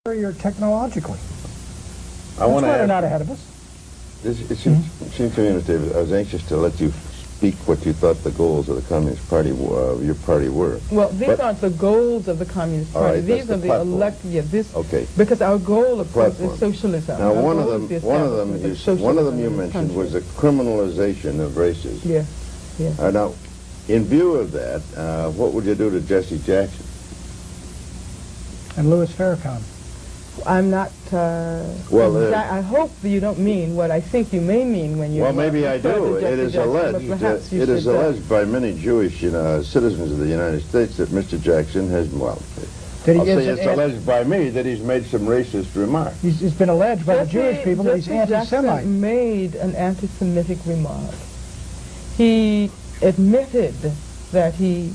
superior technologically. I want to they're not ahead of us. It seems to me, Mr. Davis, I was anxious to let you speak what you thought the goals of the Communist Party, your party were. Well, these aren't the goals of the Communist Party. Right, these are the elected. Yeah, okay. Because our goal, of course, is socialism. Now, one of them you mentioned was the criminalization of racism. Yeah, yeah. Now, in view of that, what would you do to Jesse Jackson and Louis Farrakhan? I'm not. I hope that you don't mean what I think you may mean when you. Well, maybe I do. It is alleged. It is alleged by many Jewish, citizens of the United States that Mr. Jackson has. Well, I'll say it's alleged by me that he's made some racist remarks. It's been alleged by the Jewish people that he's anti-Semite. Jackson made an anti-Semitic remark. He admitted that he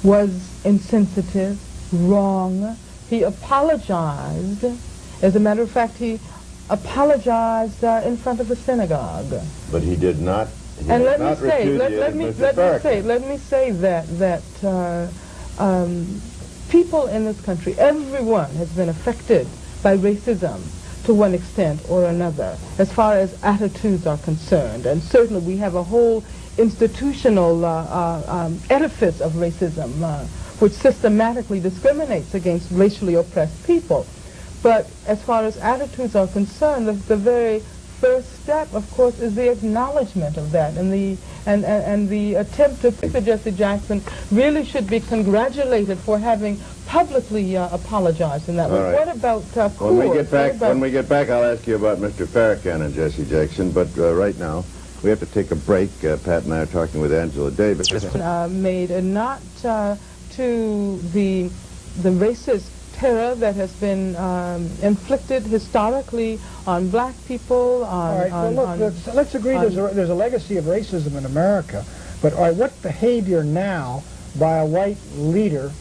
was insensitive, wrong. He apologized. As a matter of fact, he apologized in front of a synagogue. But he did not. And let me say that people in this country, everyone has been affected by racism to one extent or another, as far as attitudes are concerned. And certainly we have a whole institutional edifice of racism which systematically discriminates against racially oppressed people. But as far as attitudes are concerned, the very first step, of course, is the acknowledgement of that, and the attempt to pick Jesse Jackson really should be congratulated for having publicly apologized in that way. Right. What about when we get back, I'll ask you about Mr. Farrakhan and Jesse Jackson. But right now, we have to take a break. Pat and I are talking with Angela Davis. Made a not to the racist terror that has been inflicted historically on black people. Let's agree there's a legacy of racism in America. But what behavior now by a white leader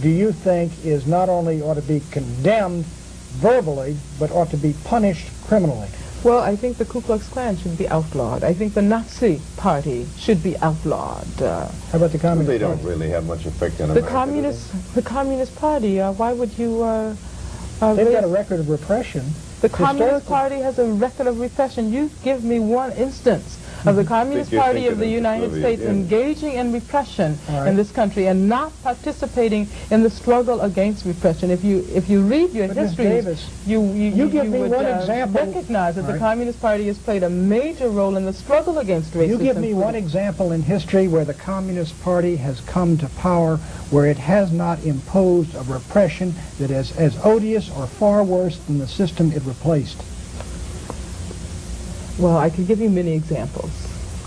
do you think is not only ought to be condemned verbally, but ought to be punished criminally? Well, I think the Ku Klux Klan should be outlawed. I think the Nazi Party should be outlawed. How about the Communist Party? They don't really have much effect on America. The Communist Party, why would you... They've got a record of repression. The Communist Party has a record of repression. You give me one instance of the Communist Party of the United States engaging in repression in this country and not participating in the struggle against repression. If you read your history, you give me one example. Recognize that the Communist Party has played a major role in the struggle against racism. You give me one example in history where the Communist Party has come to power where it has not imposed a repression that is as odious or far worse than the system it replaced. Well, I could give you many examples.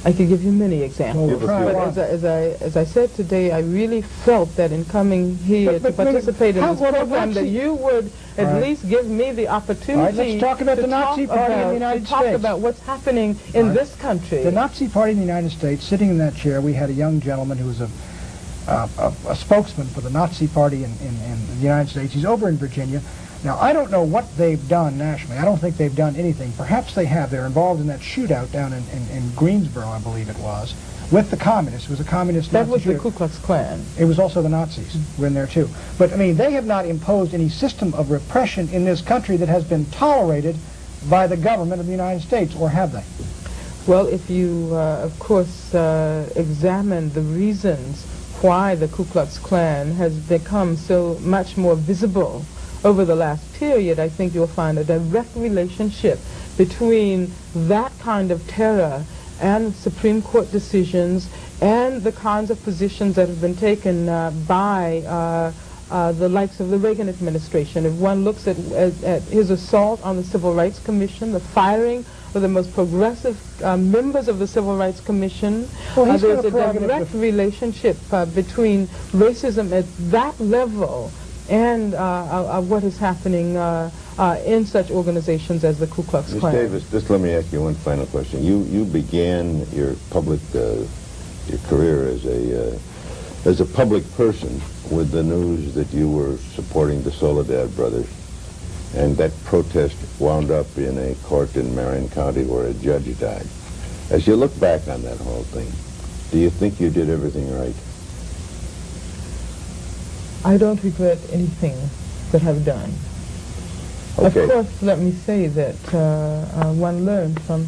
But as I said today, I really felt that in coming here to participate in this program that you would at least give me the opportunity let's talk about the Nazi Party in the United States. Talk about what's happening in this country. The Nazi Party in the United States, sitting in that chair, we had a young gentleman who was a spokesman for the Nazi Party in the United States. He's over in Virginia. Now, I don't know what they've done nationally. I don't think they've done anything. Perhaps they have. They're involved in that shootout down in Greensboro, I believe it was, with the communists. It was a communist Nazi That was shootout. the Ku Klux Klan. It was also the Nazis were in there, too. But, I mean, they have not imposed any system of repression in this country that has been tolerated by the government of the United States, or have they? Well, if you, of course, examine the reasons why the Ku Klux Klan has become so much more visible over the last period, I think you'll find a direct relationship between that kind of terror and Supreme Court decisions and the kinds of positions that have been taken by the likes of the Reagan administration. If one looks at his assault on the Civil Rights Commission, the firing of the most progressive members of the Civil Rights Commission, there's a direct relationship between racism at that level and what is happening in such organizations as the Ku Klux Klan. Ms. Davis, just let me ask you one final question. You began your public your career as a public person with the news that you were supporting the Soledad brothers, and that protest wound up in a court in Marion County where a judge died. As you look back on that whole thing, do you think you did everything right? I don't regret anything that I've done. Okay. Of course, let me say that one learned from